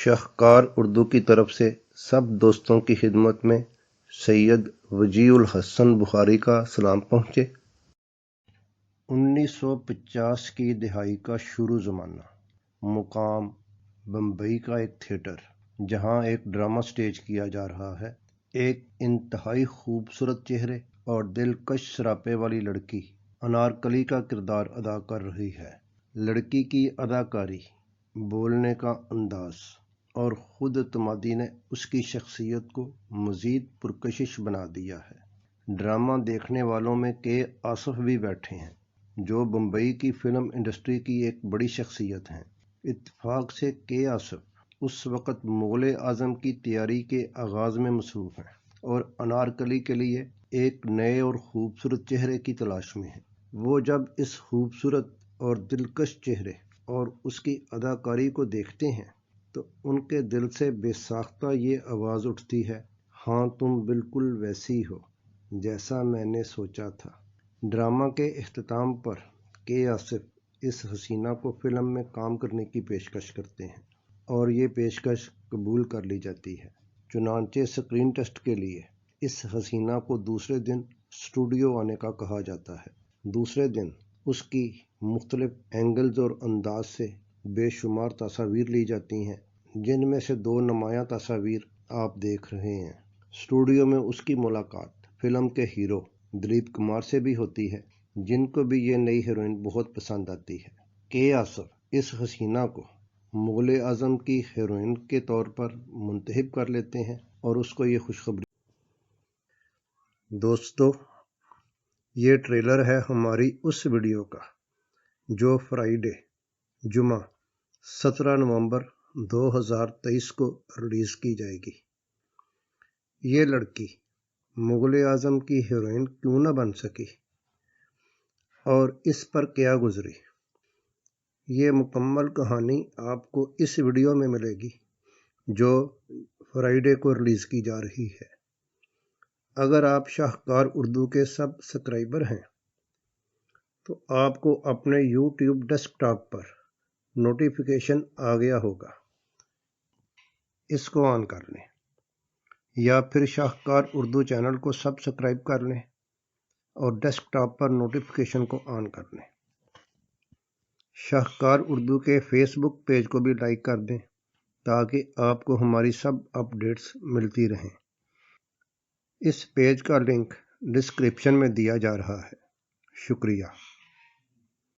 شاہکار اردو کی طرف سے سب دوستوں کی خدمت میں سید وجیہ الحسن بخاری کا سلام پہنچے۔ 1950 کی دہائی کا شروع زمانہ۔ مقام بمبئی کا ایک تھیٹر جہاں ایک ڈرامہ سٹیج کیا جا رہا ہے۔ ایک انتہائی خوبصورت چہرے اور دلکش سراپے والی لڑکی انارکلی کا کردار ادا کر رہی ہے۔ لڑکی کی اداکاری، بولنے کا انداز اور خود اعتمادی نے اس کی شخصیت کو مزید پرکشش بنا دیا ہے۔ ڈرامہ دیکھنے والوں میں کے آصف بھی بیٹھے ہیں، جو بمبئی کی فلم انڈسٹری کی ایک بڑی شخصیت ہیں۔ اتفاق سے کے آصف اس وقت مغل اعظم کی تیاری کے آغاز میں مصروف ہیں اور انارکلی کے لیے ایک نئے اور خوبصورت چہرے کی تلاش میں ہیں۔ وہ جب اس خوبصورت اور دلکش چہرے اور اس کی اداکاری کو دیکھتے ہیں تو ان کے دل سے بے ساختہ یہ آواز اٹھتی ہے، ہاں تم بالکل ویسی ہو جیسا میں نے سوچا تھا۔ ڈرامہ کے اختتام پر کے آصف اس حسینہ کو فلم میں کام کرنے کی پیشکش کرتے ہیں اور یہ پیشکش قبول کر لی جاتی ہے۔ چنانچہ اسکرین ٹیسٹ کے لیے اس حسینہ کو دوسرے دن اسٹوڈیو آنے کا کہا جاتا ہے۔ دوسرے دن اس کی مختلف اینگلز اور انداز سے بے شمار تصاویر لی جاتی ہیں، جن میں سے 2 نمایاں تصاویر آپ دیکھ رہے ہیں۔ اسٹوڈیو میں اس کی ملاقات فلم کے ہیرو دلیپ کمار سے بھی ہوتی ہے، جن کو بھی یہ نئی ہیروئن بہت پسند آتی ہے۔ کے آصف اس حسینہ کو مغل اعظم کی ہیروئن کے طور پر منتخب کر لیتے ہیں اور اس کو یہ خوشخبری۔ دوستو، یہ ٹریلر ہے ہماری اس ویڈیو کا جو فرائیڈے جمعہ 17 نومبر 2023 کو ریلیز کی جائے گی۔ یہ لڑکی مغل اعظم کی ہیروئن کیوں نہ بن سکی اور اس پر کیا گزری، یہ مکمل کہانی آپ کو اس ویڈیو میں ملے گی جو فرائیڈے کو ریلیز کی جا رہی ہے۔ اگر آپ شاہکار اردو کے سبسکرائبر ہیں تو آپ کو اپنے یوٹیوب ڈیسک ٹاپ پر نوٹیفیکیشن آ گیا ہوگا، اس کو آن کر لیں یا پھر شاہکار اردو چینل کو سبسکرائب کر لیں اور ڈیسک ٹاپ پر نوٹیفیکیشن کو آن کر لیں۔ شاہکار اردو کے فیس بک پیج کو بھی لائک کر دیں تاکہ آپ کو ہماری سب اپڈیٹس ملتی رہیں۔ اس پیج کا لنک ڈسکرپشن میں دیا جا رہا ہے۔ شکریہ۔